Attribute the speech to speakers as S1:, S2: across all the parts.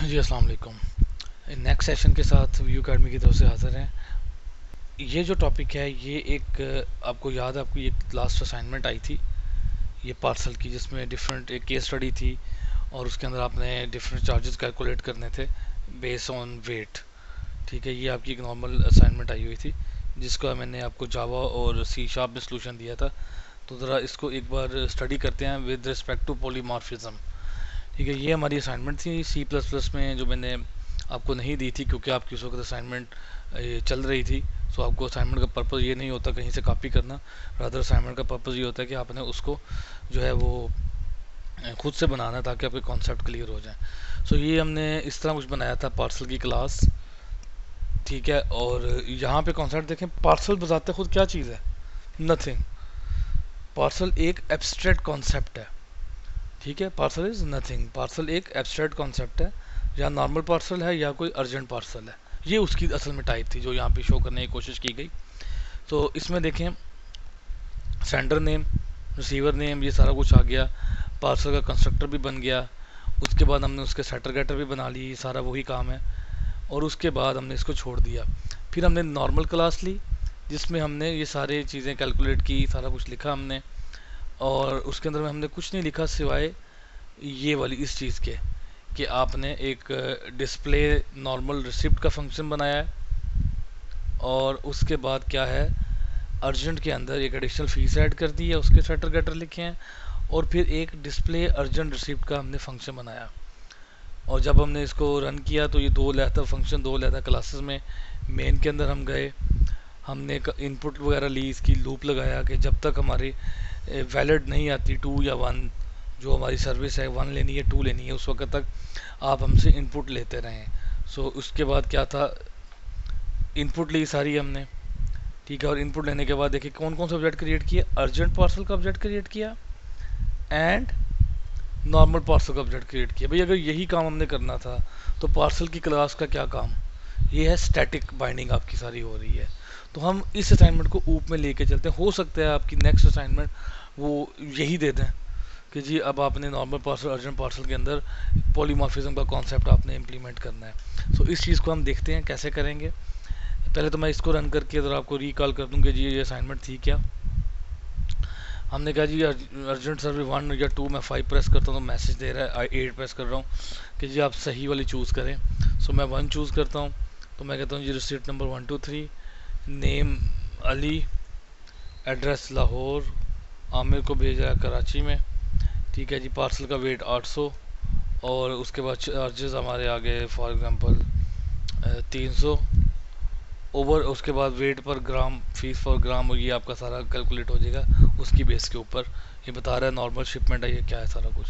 S1: जी अस्सलाम वालेकुम। Next session के साथ व्यू अकेडमी की तरफ से हाजिर हैं। ये जो टॉपिक है ये एक आपको याद है, आपको ये लास्ट असाइनमेंट आई थी ये पार्सल की, जिसमें डिफरेंट एक केस स्टडी थी और उसके अंदर आपने डिफरेंट चार्जेस कैलकुलेट करने थे बेस ऑन वेट। ठीक है, ये आपकी एक नॉर्मल असाइनमेंट आई हुई थी जिसका मैंने आपको जावा और सी शार्प में सोल्यूशन दिया था। तो ज़रा इसको एक बार स्टडी करते हैं विद रिस्पेक्ट टू पॉलीमॉर्फिज्म। ठीक है, ये हमारी असाइनमेंट थी सी प्लस प्लस में, जो मैंने आपको नहीं दी थी क्योंकि आपकी उस वक्त असाइनमेंट चल रही थी। सो आपको असाइनमेंट का पर्पज़ ये नहीं होता कहीं से कॉपी करना, रादर असाइनमेंट का पर्पज़ ये होता है कि आपने उसको जो है वो खुद से बनाना है ताकि आपके कॉन्सेप्ट क्लियर हो जाए। सो ये हमने इस तरह कुछ बनाया था पार्सल की क्लास। ठीक है, और यहाँ पे कॉन्सेप्ट देखें, पार्सल बताते खुद क्या चीज़ है, नथिंग। पार्सल एक एब्स्ट्रैक्ट कॉन्सेप्ट है। ठीक है, पार्सल इज नथिंग, पार्सल एक एब्स्ट्रैक्ट कॉन्सेप्ट है। या नॉर्मल पार्सल है या कोई अर्जेंट पार्सल है, ये उसकी असल में टाइप थी जो यहाँ पे शो करने की कोशिश की गई। तो इसमें देखें, सेंडर नेम, रिसीवर नेम, ये सारा कुछ आ गया। पार्सल का कंस्ट्रक्टर भी बन गया। उसके बाद हमने उसके सेटर गेटर भी बना ली, सारा वही काम है। और उसके बाद हमने इसको छोड़ दिया। फिर हमने नॉर्मल क्लास ली जिसमें हमने ये सारी चीज़ें कैलकुलेट की, सारा कुछ लिखा हमने। और उसके अंदर में हमने कुछ नहीं लिखा सिवाय ये वाली इस चीज़ के कि आपने एक डिस्प्ले नॉर्मल रिसिप्ट का फंक्शन बनाया है। और उसके बाद क्या है, अर्जेंट के अंदर एक एडिशनल फीस ऐड कर दी है, उसके सेटर गेटर लिखे हैं। और फिर एक डिस्प्ले अर्जेंट रिसिप्ट का हमने फंक्शन बनाया। और जब हमने इसको रन किया तो ये दो लेता फंक्शन, दो लेता क्लासेस में। मेन के अंदर हम गए, हमने इनपुट वगैरह ली, इसकी लूप लगाया कि जब तक हमारी वैलिड नहीं आती 2 या 1, जो हमारी सर्विस है 1 लेनी है 2 लेनी है, उस वक्त तक आप हमसे इनपुट लेते रहें। सो उसके बाद क्या था, इनपुट ली सारी हमने। ठीक है, और इनपुट लेने के बाद देखिए कौन कौन सा ऑब्जेक्ट क्रिएट किया, अर्जेंट पार्सल का ऑब्जेक्ट क्रिएट किया एंड नॉर्मल पार्सल का ऑब्जेक्ट क्रिएट किया। भाई अगर यही काम हमने करना था तो पार्सल की क्लास का क्या काम, ये है स्टैटिक बाइंडिंग आपकी सारी हो रही है। तो हम इस असाइनमेंट को ऊप में लेके चलते हैं। हो सकता है आपकी नेक्स्ट असाइनमेंट वो यही दे दें कि जी अब आपने नॉर्मल पार्सल अर्जेंट पार्सल के अंदर पॉलीमॉर्फिज्म का कॉन्सेप्ट आपने इम्प्लीमेंट करना है। सो इस चीज़ को हम देखते हैं कैसे करेंगे। पहले तो मैं इसको रन करके ज़रा आपको रिकॉल कर दूँ कि जी ये असाइनमेंट थी क्या। हमने कहा जी अर्जेंट सर्विस 1 या 2, मैं 5 प्रेस करता हूँ तो मैसेज दे रहा है 8 प्रेस कर रहा हूँ कि जी आप सही वाली चूज़ करें। सो मैं 1 चूज़ करता हूँ। तो मैं कहता हूँ जी receipt number 123, name Ali, address Lahore, Aamir को भेजा है कराची में। ठीक है जी, पार्सल का वेट 800। और उसके बाद चार्जेस हमारे आ गए फॉर एग्जांपल 300 ओवर। उसके बाद वेट पर ग्राम, फीस फॉर ग्राम, और ये आपका सारा कैलकुलेट हो जाएगा उसकी बेस के ऊपर। ये बता रहा है नॉर्मल शिपमेंट है, ये क्या है सारा कुछ।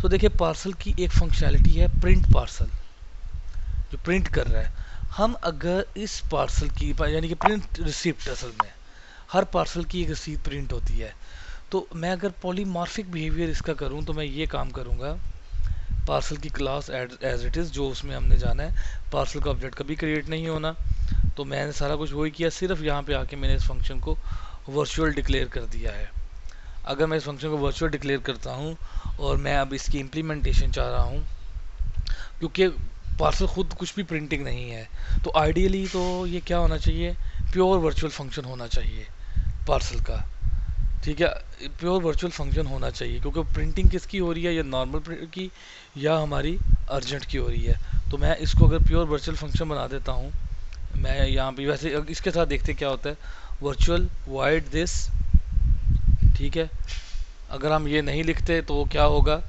S1: तो देखिए पार्सल की एक फंक्शनैलिटी है प्रिंट पार्सल, जो प्रिंट कर रहा है। हम अगर इस पार्सल की यानी कि प्रिंट रिसिप्ट, असल में हर पार्सल की एक रिसीप्ट प्रिंट होती है। तो मैं अगर पॉलीमॉर्फिक बिहेवियर इसका करूं तो मैं ये काम करूंगा, पार्सल की क्लास एज इट इज़ जो उसमें हमने जाना है, पार्सल का ऑब्जेक्ट कभी क्रिएट नहीं होना। तो मैंने सारा कुछ वही किया, सिर्फ यहाँ पे आके मैंने इस फंक्शन को वर्चुअल डिक्लेयर कर दिया है। अगर मैं इस फंक्शन को वर्चुअल डिक्लेयर करता हूँ और मैं अब इसकी इम्प्लीमेंटेशन चाह रहा हूँ, क्योंकि पार्सल खुद कुछ भी प्रिंटिंग नहीं है, तो आइडियली तो ये क्या होना चाहिए, प्योर वर्चुअल फंक्शन होना चाहिए पार्सल का। ठीक है, प्योर वर्चुअल फंक्शन होना चाहिए क्योंकि प्रिंटिंग किसकी हो रही है, या नॉर्मल की या हमारी अर्जेंट की हो रही है। तो मैं इसको अगर प्योर वर्चुअल फंक्शन बना देता हूँ, मैं यहाँ पे वैसे इसके साथ देखते क्या होता है, वर्चुअल वाइड दिस। ठीक है, अगर हम ये नहीं लिखते तो क्या होगा,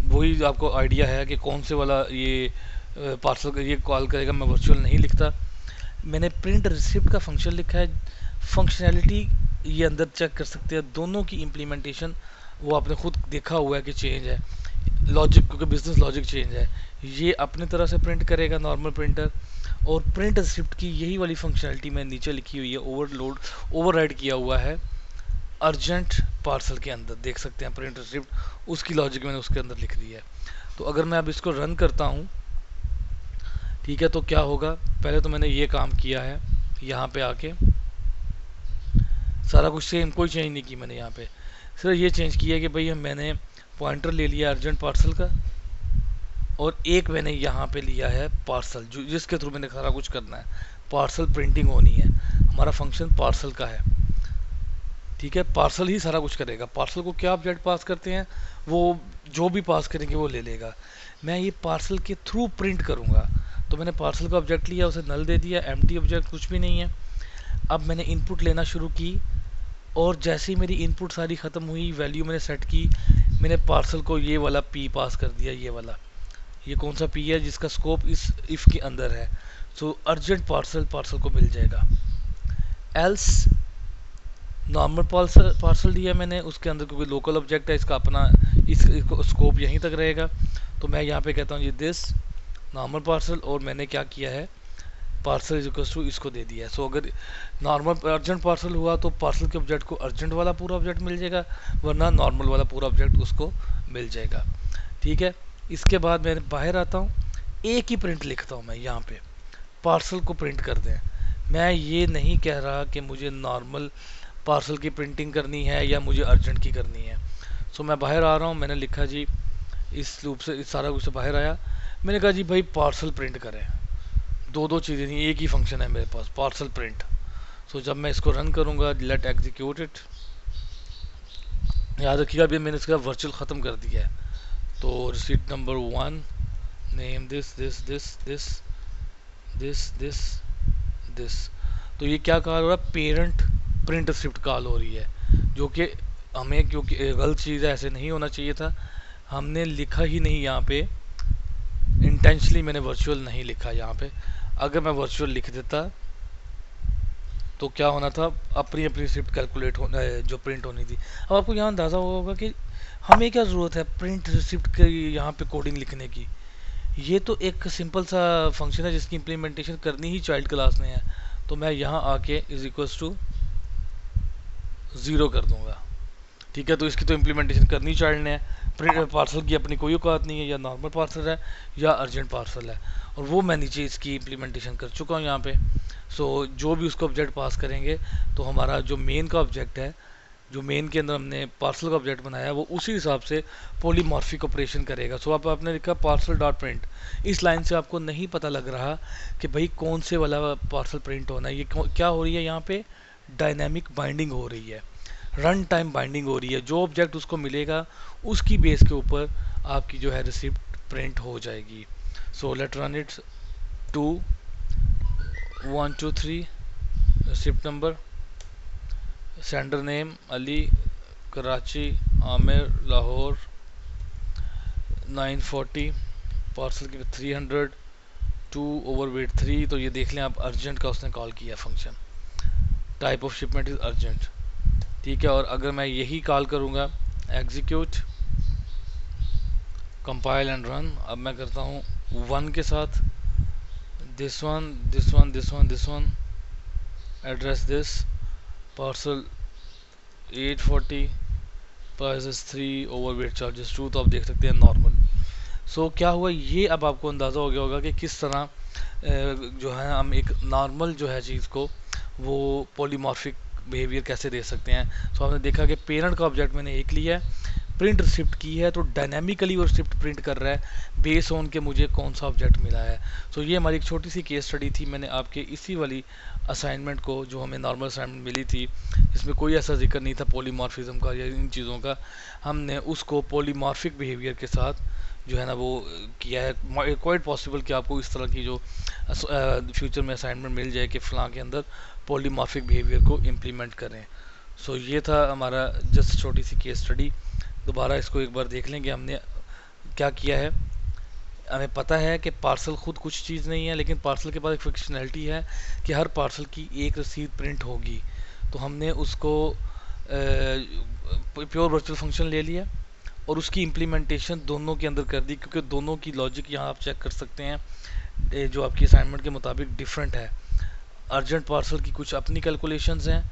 S1: वही आपको आइडिया है कि कौन से वाला ये पार्सल ये कॉल करेगा। मैं वर्चुअल नहीं लिखता, मैंने प्रिंट रिसिप्ट का फंक्शन लिखा है। फंक्शनैलिटी ये अंदर चेक कर सकते हैं, दोनों की इम्प्लीमेंटेशन वो आपने खुद देखा हुआ है कि चेंज है लॉजिक, क्योंकि बिजनेस लॉजिक चेंज है। ये अपने तरह से प्रिंट करेगा नॉर्मल प्रिंटर, और प्रिंट रिसिप्ट की यही वाली फंक्शनैलिटी में नीचे लिखी हुई है, ओवरलोड ओवरराइड किया हुआ है अर्जेंट पार्सल के अंदर। देख सकते हैं प्रिंट रिसिप्ट, उसकी लॉजिक मैंने उसके अंदर लिख दी है। तो अगर मैं अब इसको रन करता हूँ, ठीक है, तो क्या होगा, पहले तो मैंने ये काम किया है, यहाँ पे आके सारा कुछ सेम, कोई चेंज नहीं की मैंने यहाँ पे, सिर्फ ये चेंज किया कि भाई मैंने पॉइंटर ले लिया अर्जेंट पार्सल का। और एक मैंने यहाँ पे लिया है पार्सल, जो जिसके थ्रू मैंने सारा कुछ करना है। पार्सल प्रिंटिंग होनी है, हमारा फंक्शन पार्सल का है। ठीक है, पार्सल ही सारा कुछ करेगा। पार्सल को क्या ऑब्जेक्ट पास करते हैं, वो जो भी पास करेंगे वो ले लेगा। मैं ये पार्सल के थ्रू प्रिंट करूँगा। तो मैंने पार्सल का ऑब्जेक्ट लिया, उसे नल दे दिया, एम्प्टी ऑब्जेक्ट, कुछ भी नहीं है। अब मैंने इनपुट लेना शुरू की, और जैसे ही मेरी इनपुट सारी ख़त्म हुई, वैल्यू मैंने सेट की, मैंने पार्सल को ये वाला पी पास कर दिया। ये वाला, ये कौन सा पी है जिसका स्कोप इस इफ़ के अंदर है। सो अर्जेंट पार्सल पार्सल को मिल जाएगा। एल्स नॉर्मल पार्सल पार्सल दिया मैंने, उसके अंदर क्योंकि लोकल ऑब्जेक्ट है इसका अपना, इसको स्कोप यहीं तक रहेगा। तो मैं यहाँ पे कहता हूँ ये दिस नॉर्मल पार्सल, और मैंने क्या किया है, पार्सल इज इक्वल्स टू इसको दे दिया है। सो अगर नॉर्मल अर्जेंट पार्सल हुआ तो पार्सल के ऑब्जेक्ट को अर्जेंट वाला पूरा ऑब्जेक्ट मिल जाएगा, वरना नॉर्मल वाला पूरा ऑब्जेक्ट उसको मिल जाएगा। ठीक है, इसके बाद मैं बाहर आता हूँ, एक ही प्रिंट लिखता हूँ मैं यहाँ पे, पार्सल को प्रिंट कर दें। मैं ये नहीं कह रहा कि मुझे नॉर्मल पार्सल की प्रिंटिंग करनी है या मुझे अर्जेंट की करनी है। सो मैं बाहर आ रहा हूँ, मैंने लिखा जी, इस लूप से इस सारा कुछ से बाहर आया, मैंने कहा जी भाई पार्सल प्रिंट करें। दो दो चीज़ें नहीं, एक ही फंक्शन है मेरे पास, पार्सल प्रिंट। सो जब मैं इसको रन करूँगा, लेट एग्जीक्यूट इट, याद रखिएगा अभी मैंने इसका वर्चुअल ख़त्म कर दिया है। तो receipt number 1, name this this this this this this this. तो ये क्या कॉल हो रहा है, पेरेंट प्रिंट स्क्रिप्ट कॉल हो रही है, जो कि हमें, क्योंकि गलत चीज़ है, ऐसे नहीं होना चाहिए था। हमने लिखा ही नहीं यहाँ पे, इंटेंशनली मैंने वर्चुअल नहीं लिखा यहाँ पे। अगर मैं वर्चुअल लिख देता तो क्या होना था, अपनी अपनी स्क्रिप्ट कैलकुलेट होना, जो प्रिंट होनी थी। अब आपको यहाँ अंदाज़ा होगा कि हमें क्या ज़रूरत है प्रिंट स्क्रिप्ट की यहाँ पे कोडिंग लिखने की। ये तो एक सिंपल सा फंक्शन है जिसकी इम्प्लीमेंटेशन करनी ही चाइल्ड क्लास ने है। तो मैं यहाँ आके इज इक्वल्स टू 0 कर दूंगा। ठीक है, तो इसकी तो इम्प्लीमेंटेशन करनी चाइल्ड ने है। पार्सल की अपनी कोई औकात नहीं है, या नॉर्मल पार्सल है या अर्जेंट पार्सल है, और वो मैं नीचे इसकी इम्प्लीमेंटेशन कर चुका हूँ यहाँ पे। सो जो भी उसको ऑब्जेक्ट पास करेंगे, तो हमारा जो मेन का ऑब्जेक्ट है, जो मेन के अंदर हमने पार्सल का ऑब्जेक्ट बनाया है, वो उसी हिसाब से पॉलीमॉर्फिक ऑपरेशन करेगा। सो आप आपने लिखा पार्सल डॉट प्रिंट, इस लाइन से आपको नहीं पता लग रहा कि भाई कौन से वाला पार्सल प्रिंट होना है। ये क्या हो रही है यहाँ पे, डायनेमिक बाइंडिंग हो रही है, रन टाइम बाइंडिंग हो रही है। जो ऑब्जेक्ट उसको मिलेगा उसकी बेस के ऊपर आपकी जो है रिसिप्ट प्रिंट हो जाएगी। So let run it, 2 1 2 3, receipt number, sender name Ali, Karachi, Aamir, Lahore, 940, parcel की 300, 2 ओवर वेट 3। तो ये देख लें आप, अर्जेंट का उसने कॉल किया function, type of shipment is urgent. ठीक है, और अगर मैं यही कॉल करूँगा, एग्जीक्यूट, कंपाइल एंड रन, अब मैं करता हूँ 1 के साथ, this one this one this one this one, address this, parcel 840, price 3, over weight charges 2। तो आप देख सकते हैं नॉर्मल। सो क्या हुआ, ये अब आपको अंदाज़ा हो गया होगा कि किस तरह जो है हम एक नॉर्मल जो है चीज़ को वो पॉलीमॉर्फिक बिहेवियर कैसे दे सकते हैं। सो आपने देखा कि पेरेंट का ऑब्जेक्ट मैंने एक लिया है, प्रिंट रिसिप्ट की है, तो डायनामिकली वो रिसिप्ट प्रिंट कर रहा है बेस ऑन के मुझे कौन सा ऑब्जेक्ट मिला है। सो ये हमारी एक छोटी सी केस स्टडी थी। मैंने आपके इसी वाली असाइनमेंट को, जो हमें नॉर्मल असाइनमेंट मिली थी, इसमें कोई ऐसा जिक्र नहीं था पॉलीमॉर्फिज्म का या इन चीज़ों का, हमने उसको पॉलीमॉर्फिक बिहेवियर के साथ जो है ना वो किया है। क्वाइट पॉसिबल कि आपको इस तरह की जो फ्यूचर में असाइनमेंट मिल जाए कि फ़लाँ के अंदर पॉलीमॉर्फिक बिहेवियर को इम्प्लीमेंट करें। सो ये था हमारा जस्ट छोटी सी केस स्टडी। दोबारा इसको एक बार देख लेंगे हमने क्या किया है। हमें पता है कि पार्सल खुद कुछ चीज़ नहीं है, लेकिन पार्सल के पास एक फिक्शनैलिटी है कि हर पार्सल की एक रसीद प्रिंट होगी। तो हमने उसको प्योर वर्चुअल फंक्शन ले लिया और उसकी इम्प्लीमेंटेशन दोनों के अंदर कर दी, क्योंकि दोनों की लॉजिक यहाँ आप चेक कर सकते हैं जो आपकी असाइनमेंट के मुताबिक डिफरेंट है। अर्जेंट पार्सल की कुछ अपनी कैलकुलेशंस हैं,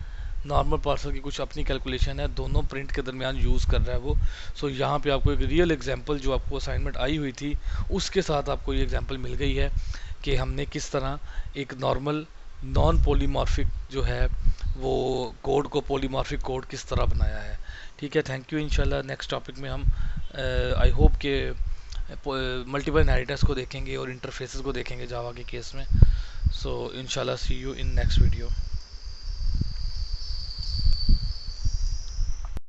S1: नॉर्मल पार्सल की कुछ अपनी कैलकुलेशन है, दोनों प्रिंट के दरमियान यूज़ कर रहा है वो। सो यहाँ पे आपको एक रियल एग्जांपल जो आपको असाइनमेंट आई हुई थी उसके साथ आपको ये एग्जांपल मिल गई है कि हमने किस तरह एक नॉर्मल नॉन पॉलीमॉर्फिक जो है वो कोड को पॉलीमॉर्फिक कोड किस तरह बनाया है। ठीक है, थैंक यू। इंशाल्लाह नेक्स्ट टॉपिक में हम आई होप के मल्टीपल नैरेटर्स को देखेंगे और इंटरफेसेस को देखेंगे जावा के केस में। सो इंशाल्लाह सी यू इन नेक्स्ट वीडियो।